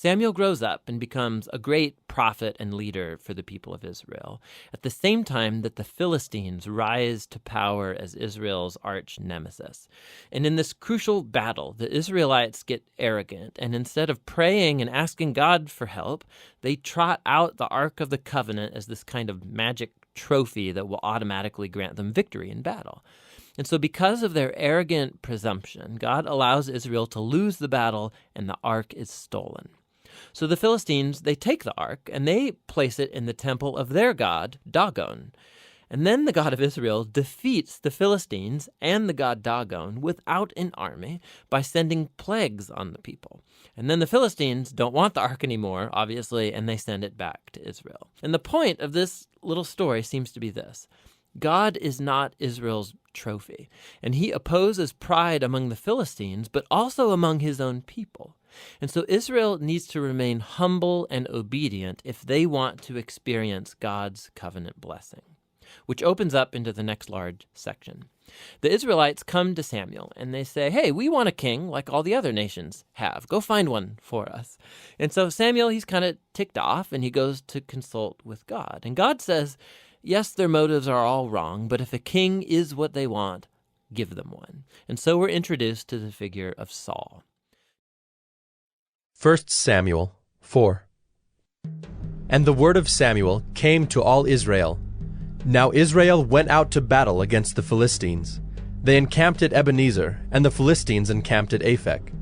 Samuel grows up and becomes a great prophet and leader for the people of Israel, at the same time that the Philistines rise to power as Israel's arch nemesis. And in this crucial battle, the Israelites get arrogant, and instead of praying and asking God for help, they trot out the Ark of the Covenant as this kind of magic trophy that will automatically grant them victory in battle. And so because of their arrogant presumption, God allows Israel to lose the battle, and the ark is stolen. So the Philistines, they take the ark and they place it in the temple of their god, Dagon. And then the God of Israel defeats the Philistines and the god Dagon without an army by sending plagues on the people. And then the Philistines don't want the ark anymore, obviously, and they send it back to Israel. And the point of this little story seems to be this: God is not Israel's trophy, and he opposes pride among the Philistines, but also among his own people. And so Israel needs to remain humble and obedient if they want to experience God's covenant blessing, which opens up into the next large section. The Israelites come to Samuel and they say, hey, we want a king like all the other nations have. Go find one for us. And so Samuel, he's kind of ticked off and he goes to consult with God. And God says, yes, their motives are all wrong, but if a king is what they want, give them one. And so we're introduced to the figure of Saul. 1 Samuel 4. And the word of Samuel came to all Israel. Now Israel went out to battle against the Philistines. They encamped at Ebenezer, and the Philistines encamped at Aphek.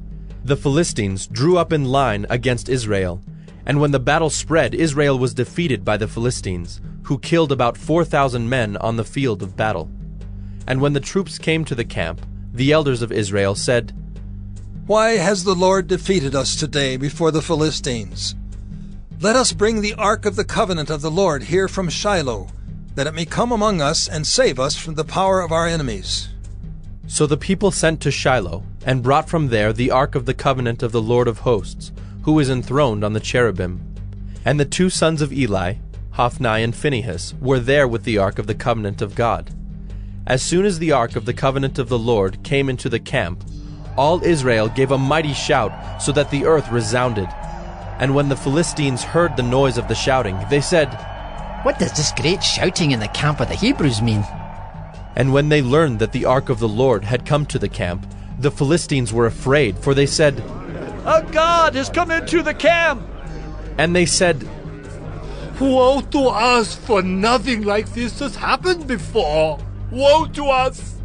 The Philistines drew up in line against Israel, and when the battle spread, Israel was defeated by the Philistines, who killed about 4,000 men on the field of battle. And when the troops came to the camp, the elders of Israel said, Why has the Lord defeated us today before the Philistines? Let us bring the ark of the covenant of the Lord here from Shiloh, that it may come among us and save us from the power of our enemies. So the people sent to Shiloh, and brought from there the ark of the covenant of the Lord of hosts, who is enthroned on the cherubim. And the two sons of Eli, Hophni and Phinehas, were there with the ark of the covenant of God. As soon as the ark of the covenant of the Lord came into the camp, all Israel gave a mighty shout, so that the earth resounded. And when the Philistines heard the noise of the shouting, they said, What does this great shouting in the camp of the Hebrews mean? And when they learned that the ark of the Lord had come to the camp, the Philistines were afraid, for they said, A god has come into the camp! And they said, Woe to us, for nothing like this has happened before! Woe to us!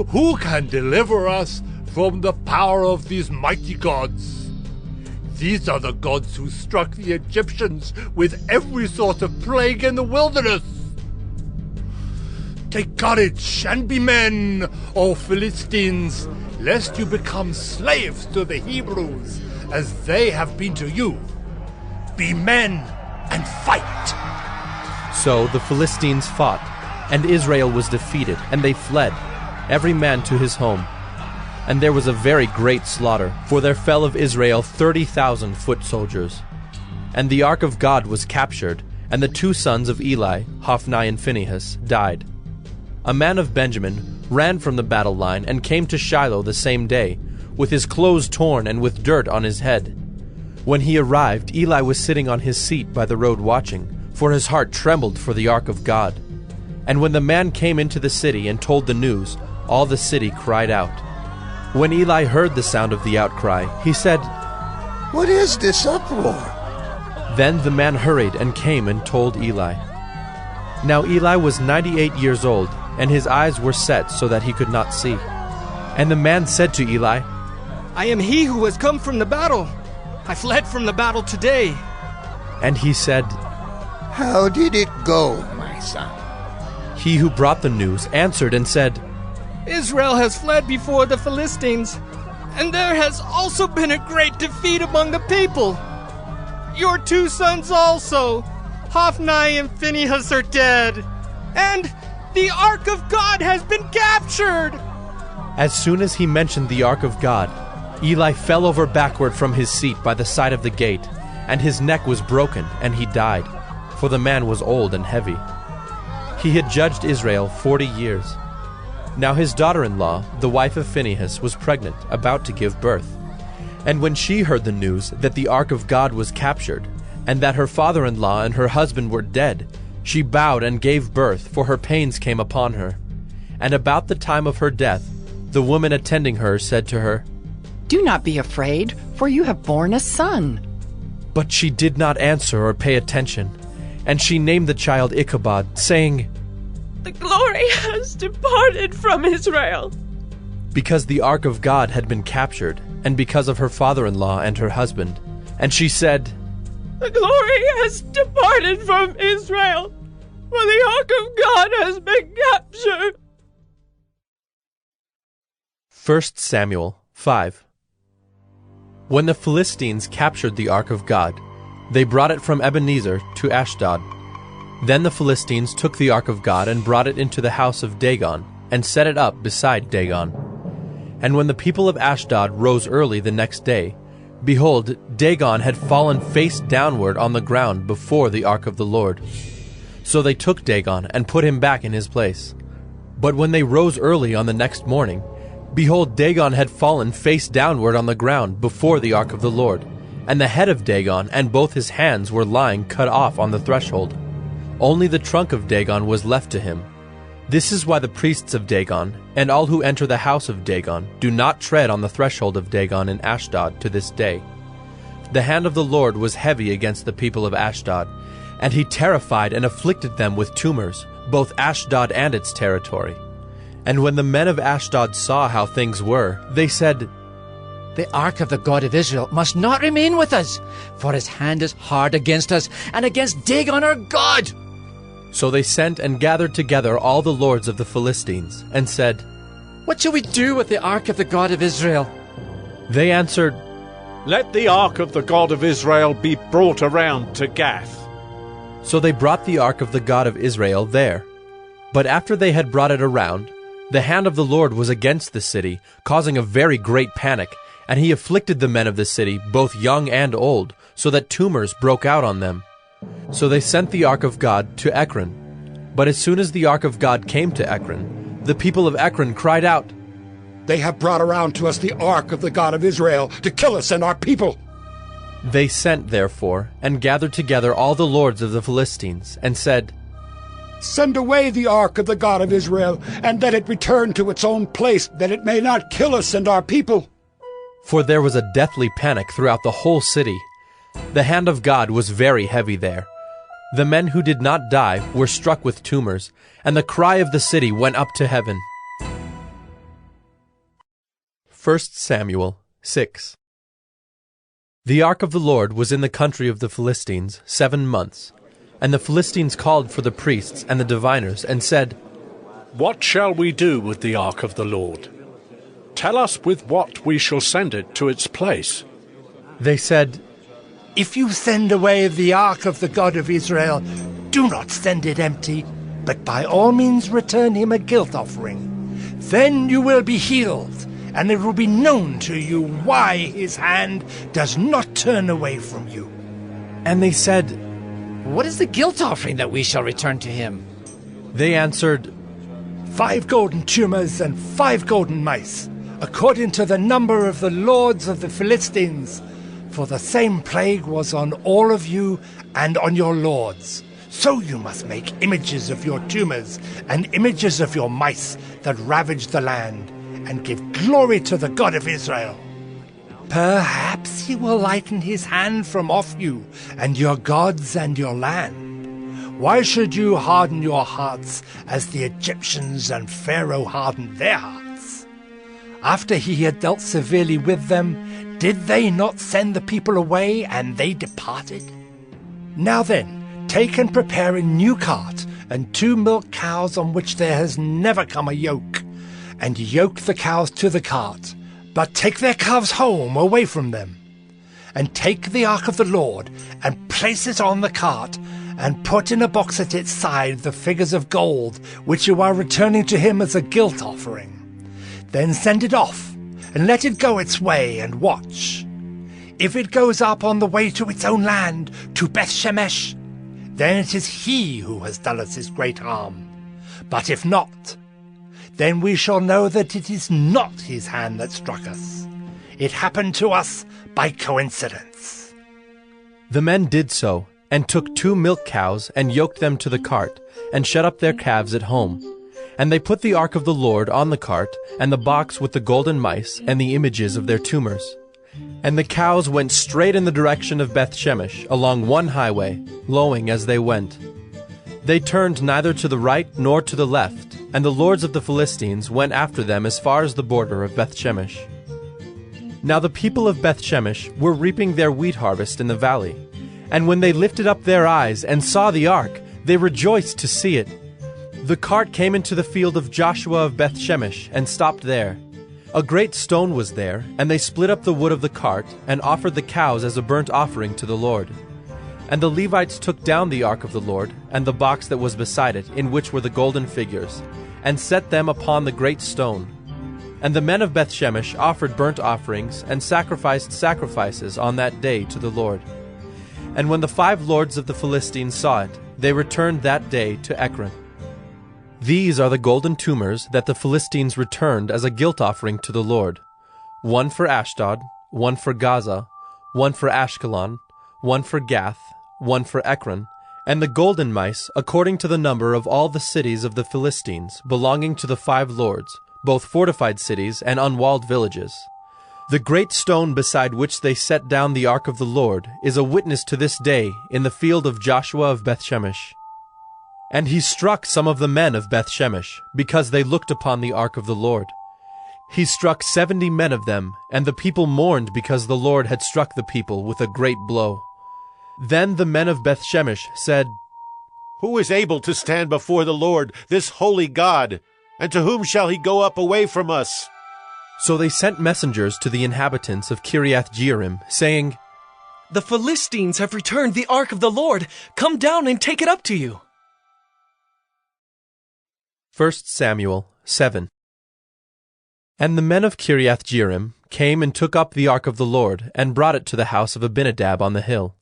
Who can deliver us from the power of these mighty gods? These are the gods who struck the Egyptians with every sort of plague in the wilderness. Take courage and be men, O Philistines, lest you become slaves to the Hebrews, as they have been to you. Be men and fight. So the Philistines fought, and Israel was defeated, and they fled, every man to his home. And there was a very great slaughter, for there fell of Israel 30,000 foot soldiers. And the ark of God was captured, and the two sons of Eli, Hophni and Phinehas, died. A man of Benjamin ran from the battle line and came to Shiloh the same day, with his clothes torn and with dirt on his head. When he arrived, Eli was sitting on his seat by the road watching, for his heart trembled for the ark of God. And when the man came into the city and told the news, all the city cried out. When Eli heard the sound of the outcry, he said, What is this uproar? Then the man hurried and came and told Eli. Now Eli was 98 years old, and his eyes were set so that he could not see. And the man said to Eli, I am he who has come from the battle. I fled from the battle today. And he said, How did it go, my son? He who brought the news answered and said, Israel has fled before the Philistines, and there has also been a great defeat among the people. Your two sons also, Hophni and Phinehas, are dead, and the ark of God has been captured. As soon as he mentioned the ark of God, Eli fell over backward from his seat by the side of the gate, and his neck was broken, and he died, for the man was old and heavy. He had judged Israel 40 years. Now his daughter-in-law, the wife of Phinehas, was pregnant, about to give birth. And when she heard the news that the ark of God was captured, and that her father-in-law and her husband were dead, she bowed and gave birth, for her pains came upon her. And about the time of her death, the woman attending her said to her, Do not be afraid, for you have borne a son. But she did not answer or pay attention, and she named the child Ichabod, saying, The glory has departed from Israel. because the ark of God had been captured, and because of her father-in-law and her husband. And she said, The glory has departed from Israel, for the ark of God has been captured. 1 Samuel 5. When the Philistines captured the ark of God, they brought it from Ebenezer to Ashdod. Then the Philistines took the ark of God and brought it into the house of Dagon, and set it up beside Dagon. And when the people of Ashdod rose early the next day, behold, Dagon had fallen face downward on the ground before the ark of the Lord. So they took Dagon and put him back in his place. But when they rose early on the next morning, behold, Dagon had fallen face downward on the ground before the ark of the Lord, and the head of Dagon and both his hands were lying cut off on the threshold. Only the trunk of Dagon was left to him. This is why the priests of Dagon, and all who enter the house of Dagon, do not tread on the threshold of Dagon in Ashdod to this day. The hand of the Lord was heavy against the people of Ashdod, and he terrified and afflicted them with tumors, both Ashdod and its territory. And when the men of Ashdod saw how things were, they said, The ark of the God of Israel must not remain with us, for his hand is hard against us, and against Dagon our God. So they sent and gathered together all the lords of the Philistines, and said, What shall we do with the ark of the God of Israel? They answered, Let the ark of the God of Israel be brought around to Gath. So they brought the ark of the God of Israel there. But after they had brought it around, the hand of the Lord was against the city, causing a very great panic, and he afflicted the men of the city, both young and old, so that tumors broke out on them. So they sent the ark of God to Ekron. But as soon as the ark of God came to Ekron, the people of Ekron cried out, They have brought around to us the ark of the God of Israel to kill us and our people. They sent, therefore, and gathered together all the lords of the Philistines, and said, Send away the ark of the God of Israel, and let it return to its own place, that it may not kill us and our people. For there was a deathly panic throughout the whole city. The hand of God was very heavy there. The men who did not die were struck with tumors, and the cry of the city went up to heaven. 1 Samuel 6. The ark of the Lord was in the country of the Philistines 7 months. And the Philistines called for the priests and the diviners, and said, What shall we do with the ark of the Lord? Tell us with what we shall send it to its place. They said, If you send away the ark of the God of Israel, do not send it empty, but by all means return him a guilt offering. Then you will be healed, and it will be known to you why his hand does not turn away from you. And they said, What is the guilt offering that we shall return to him? They answered, 5 golden tumors and 5 golden mice, according to the number of the lords of the Philistines. For the same plague was on all of you and on your lords. So you must make images of your tumors and images of your mice that ravage the land, and give glory to the God of Israel. Perhaps he will lighten his hand from off you and your gods and your land. Why should you harden your hearts as the Egyptians and Pharaoh hardened their hearts? After he had dealt severely with them, did they not send the people away, and they departed? Now then, take and prepare a new cart, and 2 milk cows on which there has never come a yoke, and yoke the cows to the cart, but take their calves home away from them. And take the ark of the Lord, and place it on the cart, and put in a box at its side the figures of gold, which you are returning to him as a guilt offering. Then send it off, and let it go its way, and watch. If it goes up on the way to its own land, to Beth-Shemesh, then it is he who has done us this great harm. But if not, then we shall know that it is not his hand that struck us. it happened to us by coincidence." The men did so, and took 2 milk cows, and yoked them to the cart, and shut up their calves at home. And they put the ark of the Lord on the cart, and the box with the golden mice, and the images of their tumors. And the cows went straight in the direction of Beth-Shemesh, along one highway, lowing as they went. They turned neither to the right nor to the left, and the lords of the Philistines went after them as far as the border of Beth-Shemesh. Now the people of Beth-Shemesh were reaping their wheat harvest in the valley. And when they lifted up their eyes and saw the ark, they rejoiced to see it. The cart came into the field of Joshua of Beth-Shemesh and stopped there. A great stone was there, and they split up the wood of the cart and offered the cows as a burnt offering to the Lord. And the Levites took down the ark of the Lord and the box that was beside it, in which were the golden figures, and set them upon the great stone. And the men of Beth-Shemesh offered burnt offerings and sacrificed sacrifices on that day to the Lord. And when the 5 lords of the Philistines saw it, they returned that day to Ekron. These are the golden tumors that the Philistines returned as a guilt offering to the Lord: 1 for Ashdod, 1 for Gaza, 1 for Ashkelon, 1 for Gath, 1 for Ekron, and the golden mice according to the number of all the cities of the Philistines, belonging to the 5 lords, both fortified cities and unwalled villages. The great stone beside which they set down the ark of the Lord is a witness to this day in the field of Joshua of Beth-Shemesh. And he struck some of the men of Beth-Shemesh, because they looked upon the ark of the Lord. He struck 70 men of them, and the people mourned because the Lord had struck the people with a great blow. Then the men of Beth-Shemesh said, "Who is able to stand before the Lord, this holy God? And to whom shall he go up away from us?" So they sent messengers to the inhabitants of Kiriath-Jearim, saying, "The Philistines have returned the ark of the Lord. Come down and take it up to you." 1 Samuel 7. And the men of Kiriath-Jearim came and took up the ark of the Lord, and brought it to the house of Abinadab on the hill.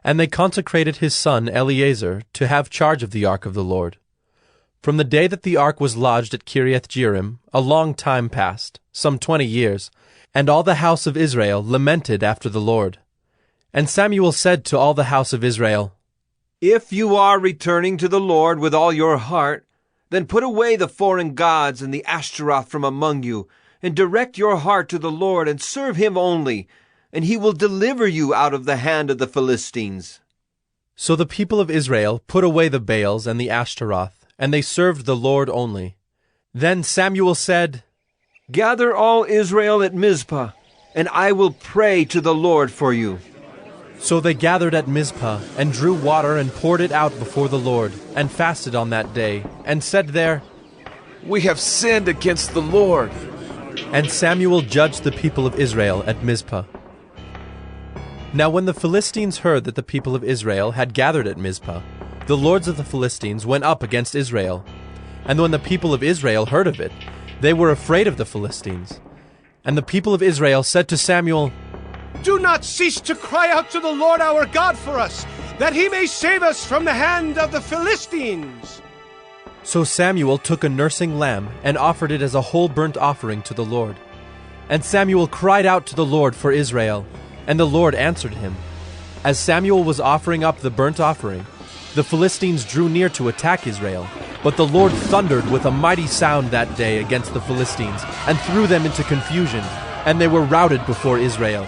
And they consecrated his son Eleazar to have charge of the ark of the Lord. From the day that the ark was lodged at Kiriath-Jearim, a long time passed, some 20 years, and all the house of Israel lamented after the Lord. And Samuel said to all the house of Israel, "If you are returning to the Lord with all your heart, then put away the foreign gods and the Ashtaroth from among you, and direct your heart to the Lord, and serve him only, and he will deliver you out of the hand of the Philistines." So the people of Israel put away the Baals and the Ashtaroth, and they served the Lord only. Then Samuel said, "Gather all Israel at Mizpah, and I will pray to the Lord for you." So they gathered at Mizpah, and drew water and poured it out before the Lord, and fasted on that day, and said there, "We have sinned against the Lord." And Samuel judged the people of Israel at Mizpah. Now when the Philistines heard that the people of Israel had gathered at Mizpah, the lords of the Philistines went up against Israel. And when the people of Israel heard of it, they were afraid of the Philistines. And the people of Israel said to Samuel, "Do not cease to cry out to the Lord our God for us, that he may save us from the hand of the Philistines." So Samuel took a nursing lamb and offered it as a whole burnt offering to the Lord. And Samuel cried out to the Lord for Israel, and the Lord answered him. As Samuel was offering up the burnt offering, the Philistines drew near to attack Israel. But the Lord thundered with a mighty sound that day against the Philistines, and threw them into confusion, and they were routed before Israel.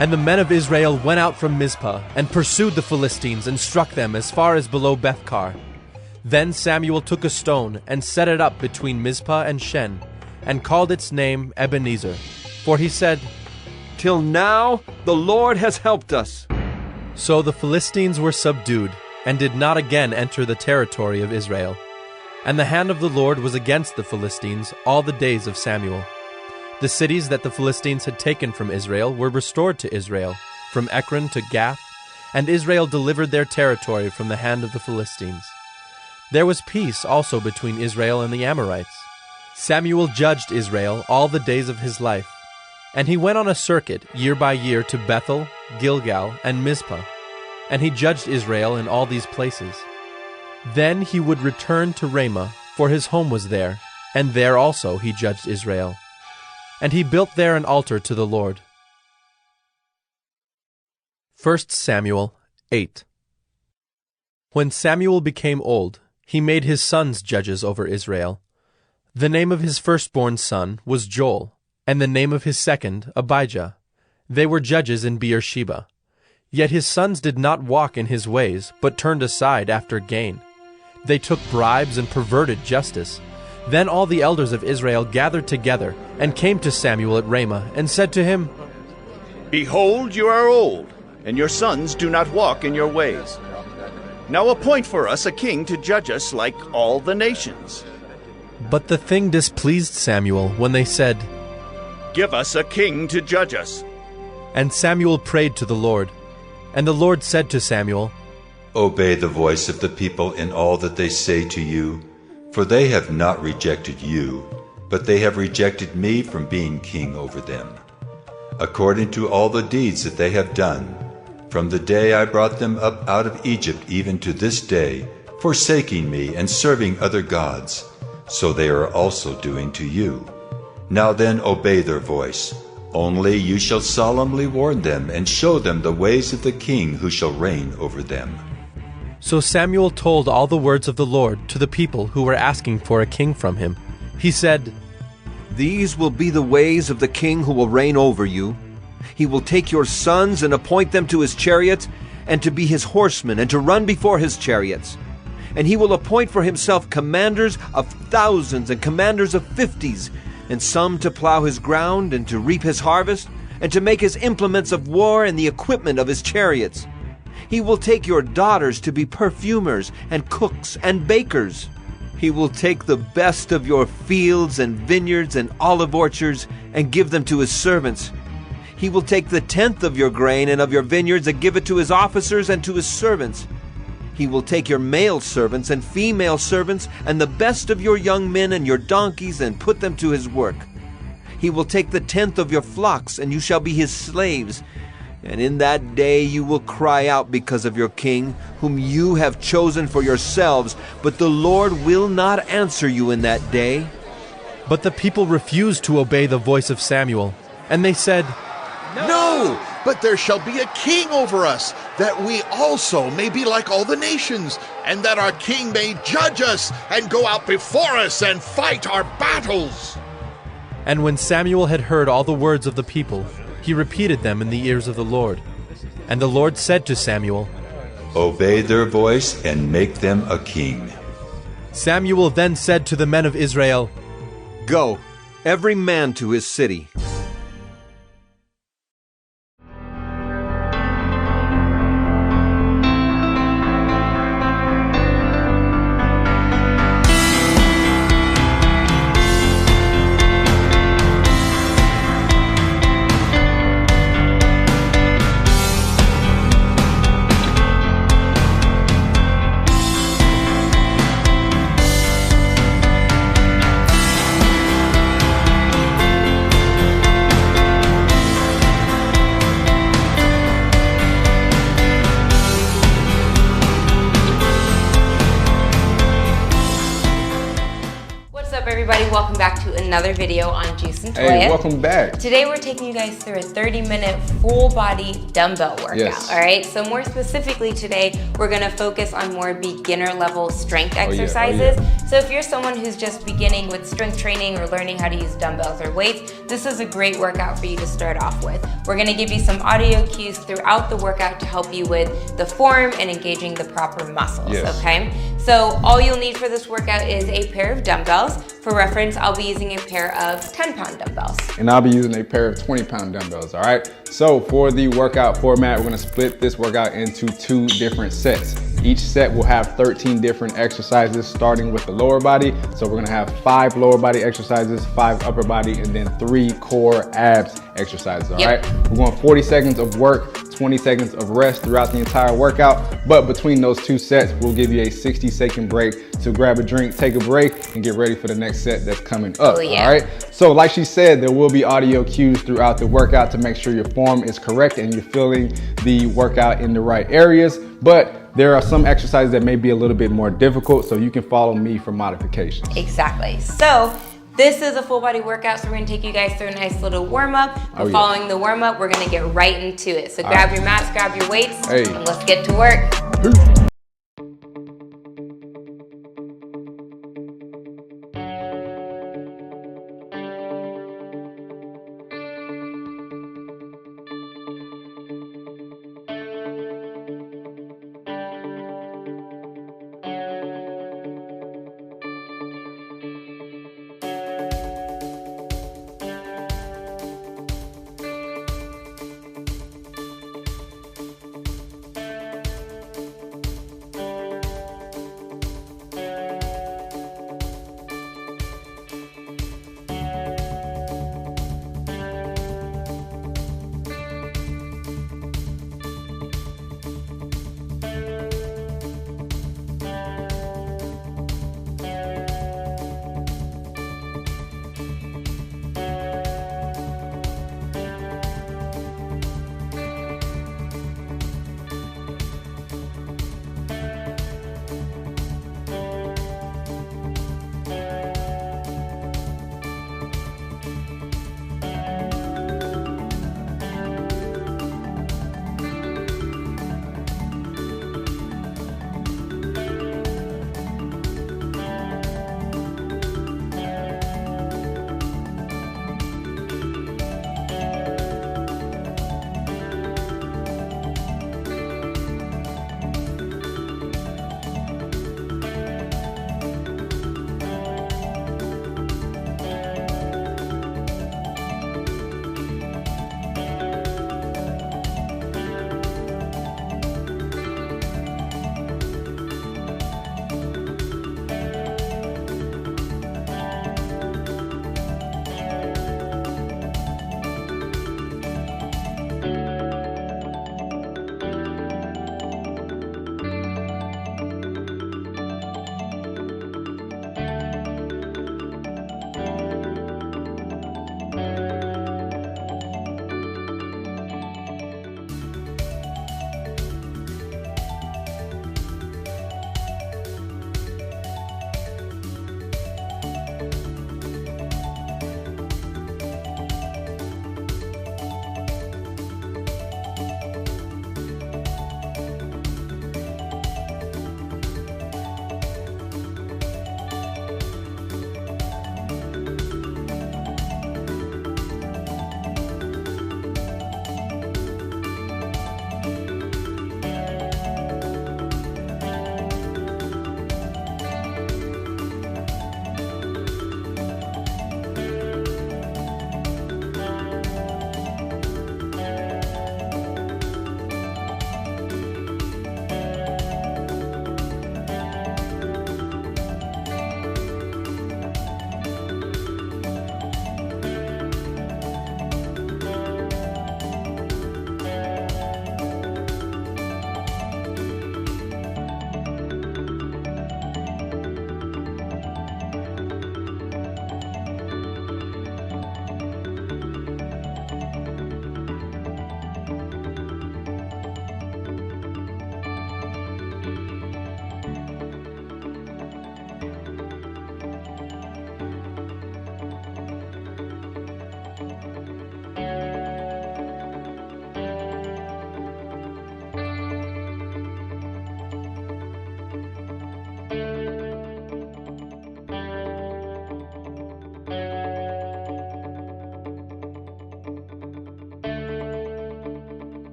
And the men of Israel went out from Mizpah, and pursued the Philistines, and struck them as far as below Bethkar. Then Samuel took a stone, and set it up between Mizpah and Shen, and called its name Ebenezer. For he said, "Till now the Lord has helped us." So the Philistines were subdued, and did not again enter the territory of Israel. And the hand of the Lord was against the Philistines all the days of Samuel. The cities that the Philistines had taken from Israel were restored to Israel, from Ekron to Gath, and Israel delivered their territory from the hand of the Philistines. There was peace also between Israel and the Amorites. Samuel judged Israel all the days of his life, and he went on a circuit year by year to Bethel, Gilgal, and Mizpah, and he judged Israel in all these places. Then he would return to Ramah, for his home was there, and there also he judged Israel. And he built there an altar to the Lord. 1 Samuel 8. When Samuel became old, he made his sons judges over Israel. The name of his firstborn son was Joel, and the name of his second Abijah. They were judges in Beersheba. Yet his sons did not walk in his ways, but turned aside after gain. They took bribes and perverted justice. Then all the elders of Israel gathered together and came to Samuel at Ramah and said to him, Behold, you are old, and your sons do not walk in your ways. Now appoint for us a king to judge us like all the nations. But the thing displeased Samuel when they said, Give us a king to judge us. And Samuel prayed to the Lord. And the Lord said to Samuel, Obey the voice of the people in all that they say to you, for they have not rejected you, but they have rejected me from being king over them, according to all the deeds that they have done, from the day I brought them up out of Egypt even to this day, forsaking me and serving other gods, so they are also doing to you. Now then obey their voice. Only you shall solemnly warn them and show them the ways of the king who shall reign over them. So Samuel told all the words of the Lord to the people who were asking for a king from him. He said, These will be the ways of the king who will reign over you. He will take your sons and appoint them to his chariots, and to be his horsemen, and to run before his chariots. And he will appoint for himself commanders of thousands and commanders of 50s, and some to plow his ground and to reap his harvest, and to make his implements of war and the equipment of his chariots. He will take your daughters to be perfumers and cooks and bakers. He will take the best of your fields and vineyards and olive orchards and give them to his servants. He will take the 10th of your grain and of your vineyards and give it to his officers and to his servants. He will take your male servants and female servants and the best of your young men and your donkeys and put them to his work. He will take the 10th of your flocks, and you shall be his slaves. And in that day you will cry out because of your king, whom you have chosen for yourselves, but the Lord will not answer you in that day. But the people refused to obey the voice of Samuel, and they said, No, but there shall be a king over us, that we also may be like all the nations, and that our king may judge us and go out before us and fight our battles. And when Samuel had heard all the words of the people, he repeated them in the ears of the Lord. And the Lord said to Samuel, Obey their voice and make them a king. Samuel then said to the men of Israel, Go, every man to his city. Everybody, welcome back to another video on Juice and Toya. Hey, welcome back. Today we're taking you guys through a 30-minute full body dumbbell workout. Yes. All right, so more specifically today, we're gonna focus on more beginner level strength exercises. So if you're someone who's just beginning with strength training or learning how to use dumbbells or weights, this is a great workout for you to start off with. We're gonna give you some audio cues throughout the workout to help you with the form and engaging the proper muscles, okay? So all you'll need for this workout is a pair of dumbbells. For reference, I'll be using a pair of 10-pound dumbbells. And I'll be using a pair of 20-pound dumbbells, all right? So for the workout format, we're gonna split this workout into 2 different sets. Each set will have 13 different exercises, starting with the lower body. So we're gonna have 5 lower body exercises, 5 upper body, and then 3 core abs exercises, all right? We're going 40 seconds of work, 20 seconds of rest throughout the entire workout. But between those 2 sets, we'll give you a 60-second break to grab a drink, take a break, and get ready for the next set that's coming up, all right? So like she said, there will be audio cues throughout the workout to make sure your form is correct and you're feeling the workout in the right areas. But there are some exercises that may be a little bit more difficult, so you can follow me for modifications. Exactly. So This is a full body workout, so we're gonna take you guys through a nice little warm up. And following the warm up, we're gonna get right into it. So grab your mats, grab your weights, and let's get to work.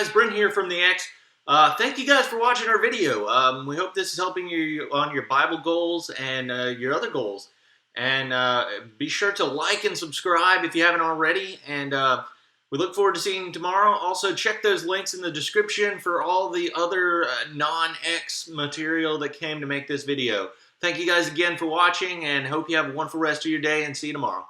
guys, Brent here from the X. Thank you guys for watching our video. We hope this is helping you on your Bible goals and your other goals. And be sure to like and subscribe if you haven't already. And we look forward to seeing you tomorrow. Also, check those links in the description for all the other non-X material that came to make this video. Thank you guys again for watching, and hope you have a wonderful rest of your day, and see you tomorrow.